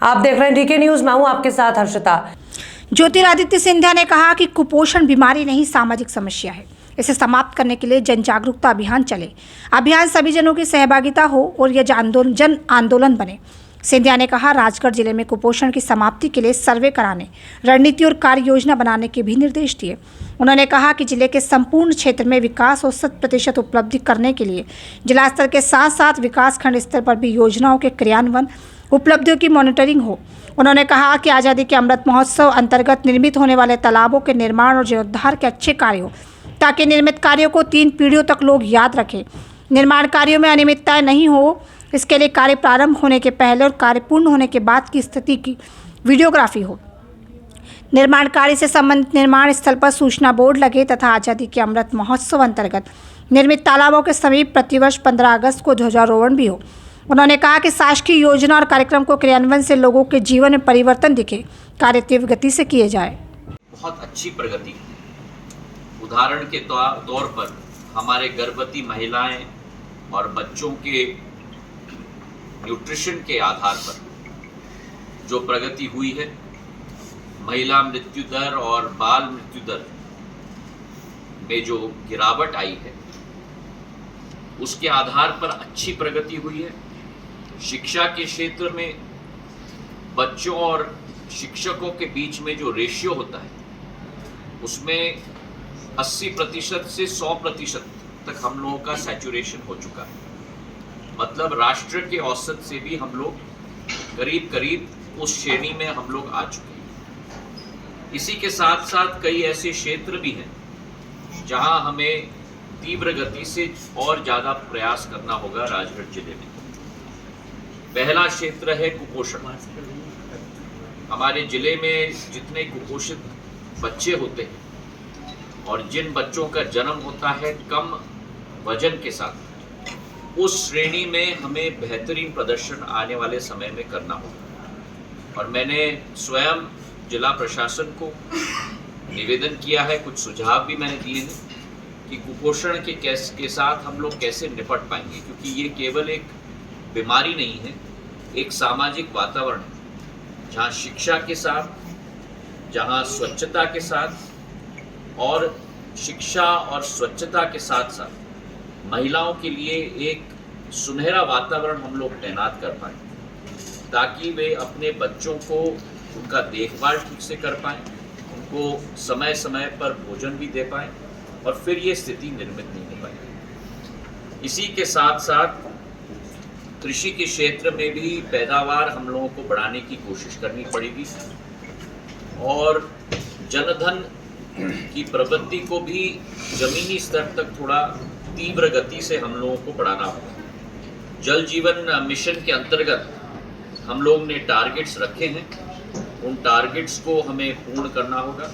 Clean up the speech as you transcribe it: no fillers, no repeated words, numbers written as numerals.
आप देख रहे हैं डीके न्यूज, मैं हूं आपके साथ हर्षिता। ज्योतिरादित्य सिंधिया ने कहा कि कुपोषण बीमारी नहीं, सामाजिक समस्या है। इसे समाप्त करने के लिए जन जागरूकता अभियान चले। अभियान सभी जनों की सहभागिता हो और यह जन आंदोलन बने। सिंधिया ने कहा, राजगढ़ जिले में कुपोषण की समाप्ति के लिए सर्वे कराने, रणनीति और कार्य योजना बनाने के भी निर्देश दिए। उन्होंने कहा कि जिले के संपूर्ण क्षेत्र में विकास और 100% उपलब्धि करने के लिए जिला स्तर के साथ साथ विकास खंड स्तर पर भी योजनाओं के क्रियान्वयन, उपलब्धियों की मॉनिटरिंग हो। उन्होंने कहा कि आज़ादी के अमृत महोत्सव अंतर्गत निर्मित होने वाले तालाबों के निर्माण और जीर्णोद्धार के अच्छे कार्य हो, ताकि निर्मित कार्यों को 3 पीढ़ियों तक लोग याद रखें। निर्माण कार्यों में अनियमितताएं नहीं हो, इसके लिए कार्य प्रारंभ होने के पहले और कार्य पूर्ण होने के बाद की स्थिति की वीडियोग्राफी हो। निर्माण कार्य से संबंधित निर्माण स्थल पर सूचना बोर्ड लगे तथा आज़ादी के अमृत महोत्सव अंतर्गत निर्मित तालाबों के समीप प्रतिवर्ष 15 अगस्त को ध्वजारोहण भी हो। उन्होंने कहा कि शासकीय योजना और कार्यक्रम को क्रियान्वयन से लोगों के जीवन में परिवर्तन दिखे, कार्य तीव्र गति से किए जाए। बहुत अच्छी प्रगति, उदाहरण के तौर पर हमारे गर्भवती महिलाएं और बच्चों के न्यूट्रिशन के आधार पर जो प्रगति हुई है, महिला मृत्यु दर और बाल मृत्यु दर में जो गिरावट आई है, उसके आधार पर अच्छी प्रगति हुई है। शिक्षा के क्षेत्र में बच्चों और शिक्षकों के बीच में जो रेशियो होता है, उसमें 80% से 100% तक हम लोगों का सैचुरेशन हो चुका है। मतलब राष्ट्र के औसत से भी हम लोग करीब करीब उस श्रेणी में हम लोग आ चुके हैं। इसी के साथ साथ कई ऐसे क्षेत्र भी हैं जहां हमें तीव्र गति से और ज़्यादा प्रयास करना होगा। राजगढ़ जिले में पहला क्षेत्र है कुपोषण। हमारे जिले में जितने कुपोषित बच्चे होते हैं और जिन बच्चों का जन्म होता है कम वजन के साथ, उस श्रेणी में हमें बेहतरीन प्रदर्शन आने वाले समय में करना होगा। और मैंने स्वयं जिला प्रशासन को निवेदन किया है, कुछ सुझाव भी मैंने दिए हैं कि कुपोषण के साथ हम लोग कैसे निपट पाएंगे, क्योंकि ये केवल एक बीमारी नहीं है, एक सामाजिक वातावरण है जहाँ शिक्षा के साथ, जहाँ स्वच्छता के साथ और शिक्षा और स्वच्छता के साथ साथ महिलाओं के लिए एक सुनहरा वातावरण हम लोग तैनात कर पाएँ, ताकि वे अपने बच्चों को उनका देखभाल ठीक से कर पाएँ, उनको समय समय पर भोजन भी दे पाएँ और फिर ये स्थिति निर्मित नहीं हो पाएगी। इसी के साथ साथ कृषि के क्षेत्र में भी पैदावार हम लोगों को बढ़ाने की कोशिश करनी पड़ेगी और जनधन की प्रवृत्ति को भी जमीनी स्तर तक थोड़ा तीव्र गति से हम लोगों को बढ़ाना होगा। जल जीवन मिशन के अंतर्गत हम लोग ने टारगेट्स रखे हैं, उन टारगेट्स को हमें पूर्ण करना होगा।